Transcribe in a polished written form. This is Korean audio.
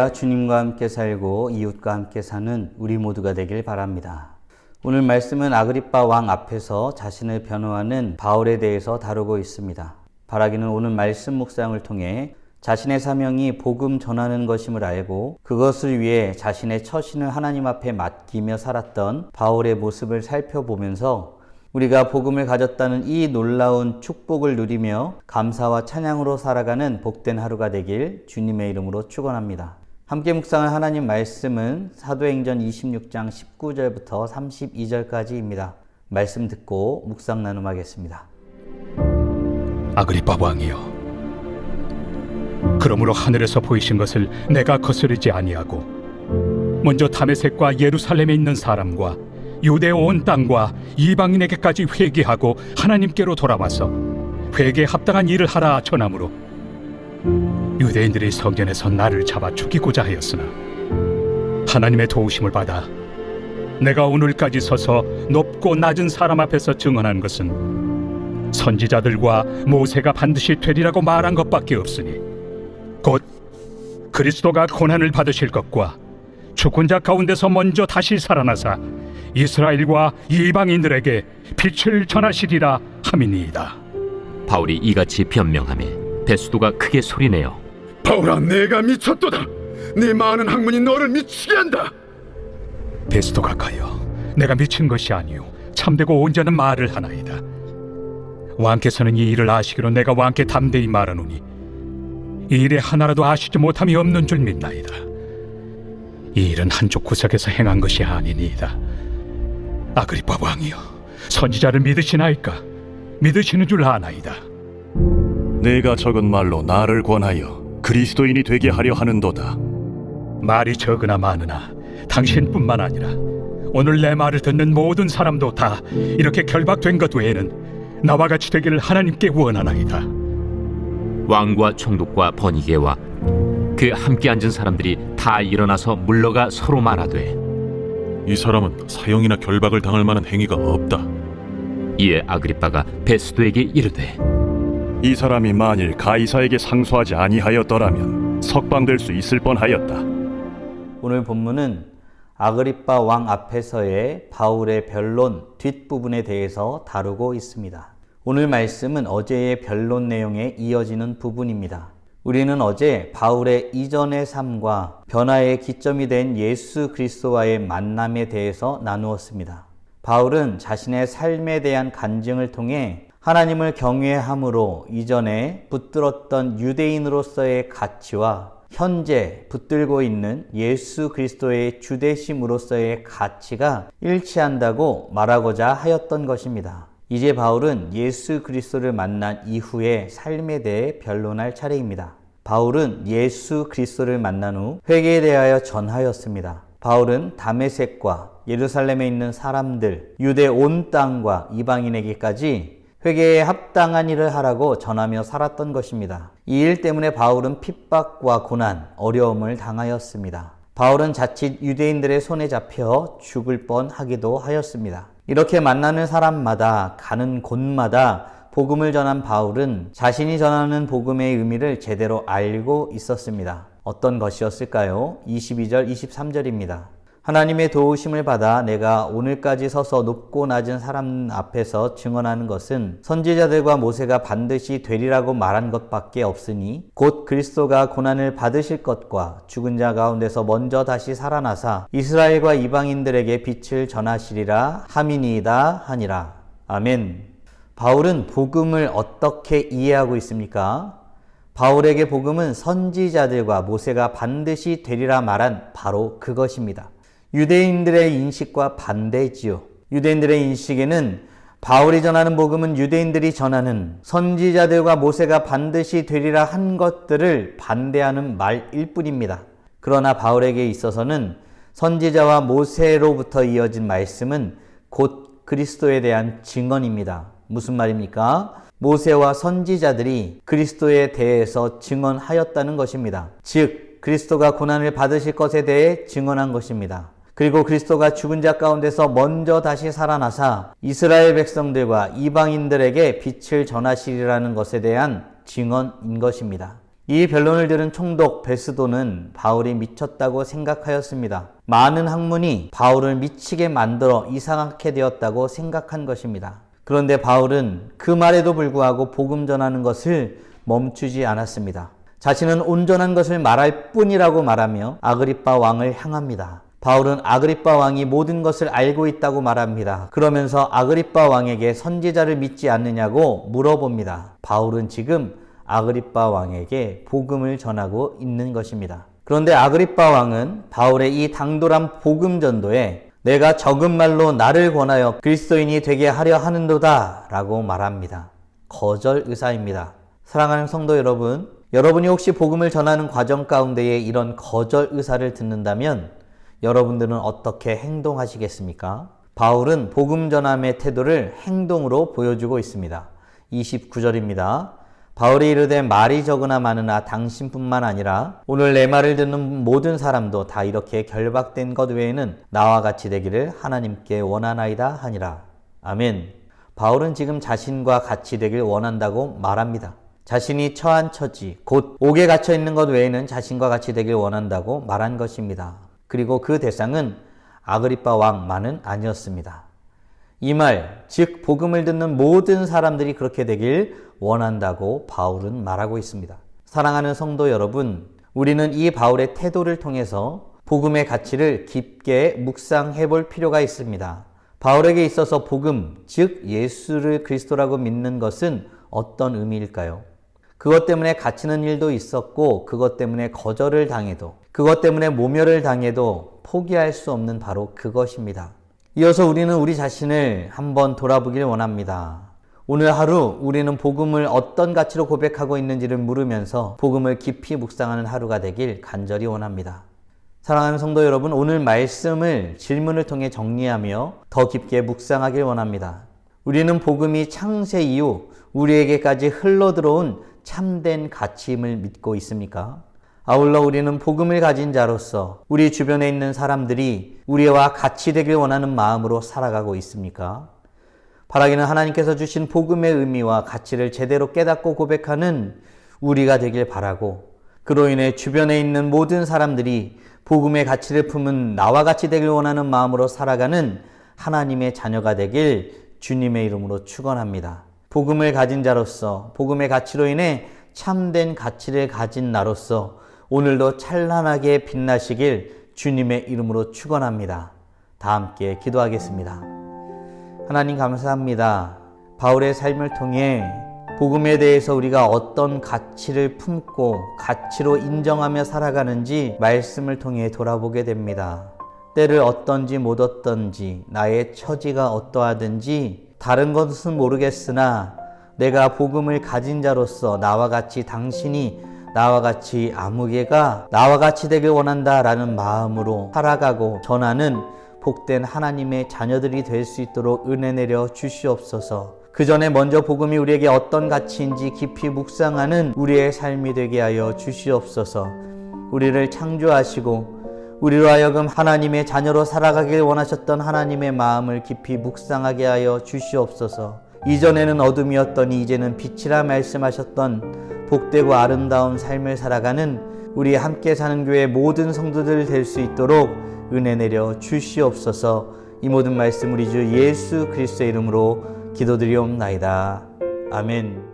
할렐루야, 주님과 함께 살고 이웃과 함께 사는 우리 모두가 되길 바랍니다. 오늘 말씀은 아그리빠 왕 앞에서 자신을 변호하는 바울에 대해서 다루고 있습니다. 바라기는 오늘 말씀 묵상을 통해 자신의 사명이 복음 전하는 것임을 알고 그것을 위해 자신의 처신을 하나님 앞에 맡기며 살았던 바울의 모습을 살펴보면서 우리가 복음을 가졌다는 이 놀라운 축복을 누리며 감사와 찬양으로 살아가는 복된 하루가 되길 주님의 이름으로 축원합니다. 함께 묵상할 하나님 말씀은 사도행전 26장 19절부터 32절까지입니다. 말씀 듣고 묵상 나눔하겠습니다. 아그리빠 왕이여, 그러므로 하늘에서 보이신 것을 내가 거스르지 아니하고 먼저 다메섹과 예루살렘에 있는 사람과 유대 온 땅과 이방인에게까지 회개하고 하나님께로 돌아와서 회개에 합당한 일을 하라 전하므로 유대인들이 성전에서 나를 잡아 죽이고자 하였으나 하나님의 도우심을 받아 내가 오늘까지 서서 높고 낮은 사람 앞에서 증언한 것은 선지자들과 모세가 반드시 되리라고 말한 것밖에 없으니 곧 그리스도가 고난을 받으실 것과 죽은 자 가운데서 먼저 다시 살아나사 이스라엘과 이방인들에게 빛을 전하시리라 함이니이다. 바울이 이같이 변명하며 베스도가 크게 소리내어 바울아, 내가 미쳤도다. 네 많은 학문이 너를 미치게 한다. 베스도가 가여, 내가 미친 것이 아니요 참되고 온전한 말을 하나이다. 왕께서는 이 일을 아시기로 내가 왕께 담대히 말하노니 이 일에 하나라도 아시지 못함이 없는 줄 믿나이다. 이 일은 한쪽 구석에서 행한 것이 아니니이다. 아그리빠 왕이여, 선지자를 믿으시나이까? 믿으시는 줄 아나이다. 내가 적은 말로 나를 권하여 그리스도인이 되게 하려 하는도다. 말이 적으나 많으나 당신뿐만 아니라 오늘 내 말을 듣는 모든 사람도 다 이렇게 결박된 것 외에는 나와 같이 되기를 하나님께 원하나이다. 왕과 총독과 버니게와 그 함께 앉은 사람들이 다 일어나서 물러가 서로 말하되 이 사람은 사형이나 결박을 당할 만한 행위가 없다. 이에 아그리빠가 베스도에게 이르되 이 사람이 만일 가이사에게 상소하지 아니하였더라면 석방될 수 있을 뻔하였다. 오늘 본문은 아그리빠 왕 앞에서의 바울의 변론 뒷부분에 대해서 다루고 있습니다. 오늘 말씀은 어제의 변론 내용에 이어지는 부분입니다. 우리는 어제 바울의 이전의 삶과 변화의 기점이 된 예수 그리스도와의 만남에 대해서 나누었습니다. 바울은 자신의 삶에 대한 간증을 통해 하나님을 경외함으로 이전에 붙들었던 유대인으로서의 가치와 현재 붙들고 있는 예수 그리스도의 주되심으로서의 가치가 일치한다고 말하고자 하였던 것입니다. 이제 바울은 예수 그리스도를 만난 이후의 삶에 대해 변론할 차례입니다. 바울은 예수 그리스도를 만난 후 회개에 대하여 전하였습니다. 바울은 다메섹과 예루살렘에 있는 사람들, 유대 온 땅과 이방인에게까지 회개에 합당한 일을 하라고 전하며 살았던 것입니다. 이 일 때문에 바울은 핍박과 고난, 어려움을 당하였습니다. 바울은 자칫 유대인들의 손에 잡혀 죽을 뻔하기도 하였습니다. 이렇게 만나는 사람마다 가는 곳마다 복음을 전한 바울은 자신이 전하는 복음의 의미를 제대로 알고 있었습니다. 어떤 것이었을까요? 22절, 23절입니다. 하나님의 도우심을 받아 내가 오늘까지 서서 높고 낮은 사람 앞에서 증언하는 것은 선지자들과 모세가 반드시 되리라고 말한 것밖에 없으니 곧 그리스도가 고난을 받으실 것과 죽은 자 가운데서 먼저 다시 살아나사 이스라엘과 이방인들에게 빛을 전하시리라 함이니이다 하니라. 아멘. 바울은 복음을 어떻게 이해하고 있습니까? 바울에게 복음은 선지자들과 모세가 반드시 되리라 말한 바로 그것입니다. 유대인들의 인식과 반대지요. 유대인들의 인식에는 바울이 전하는 복음은 유대인들이 전하는 선지자들과 모세가 반드시 되리라 한 것들을 반대하는 말일 뿐입니다. 그러나 바울에게 있어서는 선지자와 모세로부터 이어진 말씀은 곧 그리스도에 대한 증언입니다. 무슨 말입니까? 모세와 선지자들이 그리스도에 대해서 증언하였다는 것입니다. 즉 그리스도가 고난을 받으실 것에 대해 증언한 것입니다. 그리고 그리스도가 죽은 자 가운데서 먼저 다시 살아나사 이스라엘 백성들과 이방인들에게 빛을 전하시리라는 것에 대한 증언인 것입니다. 이 변론을 들은 총독 베스도는 바울이 미쳤다고 생각하였습니다. 많은 학문이 바울을 미치게 만들어 이상하게 되었다고 생각한 것입니다. 그런데 바울은 그 말에도 불구하고 복음 전하는 것을 멈추지 않았습니다. 자신은 온전한 것을 말할 뿐이라고 말하며 아그리빠 왕을 향합니다. 바울은 아그리빠 왕이 모든 것을 알고 있다고 말합니다. 그러면서 아그리빠 왕에게 선지자를 믿지 않느냐고 물어봅니다. 바울은 지금 아그리빠 왕에게 복음을 전하고 있는 것입니다. 그런데 아그리빠 왕은 바울의 이 당돌한 복음 전도에 내가 적은 말로 나를 권하여 그리스도인이 되게 하려 하는도다 라고 말합니다. 거절 의사입니다. 사랑하는 성도 여러분, 여러분이 혹시 복음을 전하는 과정 가운데에 이런 거절 의사를 듣는다면 여러분들은 어떻게 행동하시겠습니까? 바울은 복음 전함의 태도를 행동으로 보여주고 있습니다. 29절입니다. 바울이 이르되 말이 적으나 많으나 당신뿐만 아니라 오늘 내 말을 듣는 모든 사람도 다 이렇게 결박된 것 외에는 나와 같이 되기를 하나님께 원하나이다 하니라. 아멘. 바울은 지금 자신과 같이 되길 원한다고 말합니다. 자신이 처한 처지, 곧 옥에 갇혀 있는 것 외에는 자신과 같이 되길 원한다고 말한 것입니다. 그리고 그 대상은 아그리빠 왕만은 아니었습니다. 이 말, 즉 복음을 듣는 모든 사람들이 그렇게 되길 원한다고 바울은 말하고 있습니다. 사랑하는 성도 여러분, 우리는 이 바울의 태도를 통해서 복음의 가치를 깊게 묵상해 볼 필요가 있습니다. 바울에게 있어서 복음, 즉 예수를 그리스도라고 믿는 것은 어떤 의미일까요? 그것 때문에 갇히는 일도 있었고 그것 때문에 거절을 당해도 그것 때문에 모멸을 당해도 포기할 수 없는 바로 그것입니다. 이어서 우리는 우리 자신을 한번 돌아보길 원합니다. 오늘 하루 우리는 복음을 어떤 가치로 고백하고 있는지를 물으면서 복음을 깊이 묵상하는 하루가 되길 간절히 원합니다. 사랑하는 성도 여러분, 오늘 말씀을 질문을 통해 정리하며 더 깊게 묵상하길 원합니다. 우리는 복음이 창세 이후 우리에게까지 흘러들어온 참된 가치임을 믿고 있습니까? 아울러 우리는 복음을 가진 자로서 우리 주변에 있는 사람들이 우리와 같이 되길 원하는 마음으로 살아가고 있습니까? 바라기는 하나님께서 주신 복음의 의미와 가치를 제대로 깨닫고 고백하는 우리가 되길 바라고, 그로 인해 주변에 있는 모든 사람들이 복음의 가치를 품은 나와 같이 되길 원하는 마음으로 살아가는 하나님의 자녀가 되길 주님의 이름으로 축원합니다. 복음을 가진 자로서 복음의 가치로 인해 참된 가치를 가진 나로서 오늘도 찬란하게 빛나시길 주님의 이름으로 축원합니다. 다 함께 기도하겠습니다. 하나님 감사합니다. 바울의 삶을 통해 복음에 대해서 우리가 어떤 가치를 품고 가치로 인정하며 살아가는지 말씀을 통해 돌아보게 됩니다. 때를 어떤지 못 어떤지, 나의 처지가 어떠하든지 다른 것은 모르겠으나 내가 복음을 가진 자로서 나와 같이 당신이 나와 같이 아무개가 나와 같이 되길 원한다라는 마음으로 살아가고 전하는 복된 하나님의 자녀들이 될 수 있도록 은혜 내려 주시옵소서. 그 전에 먼저 복음이 우리에게 어떤 가치인지 깊이 묵상하는 우리의 삶이 되게 하여 주시옵소서. 우리를 창조하시고 우리로 하여금 하나님의 자녀로 살아가길 원하셨던 하나님의 마음을 깊이 묵상하게 하여 주시옵소서. 이전에는 어둠이었더니 이제는 빛이라 말씀하셨던 복되고 아름다운 삶을 살아가는 우리 함께 사는 교회 모든 성도들 될 수 있도록 은혜 내려 주시옵소서. 이 모든 말씀 우리 주 예수 그리스도의 이름으로 기도드리옵나이다. 아멘.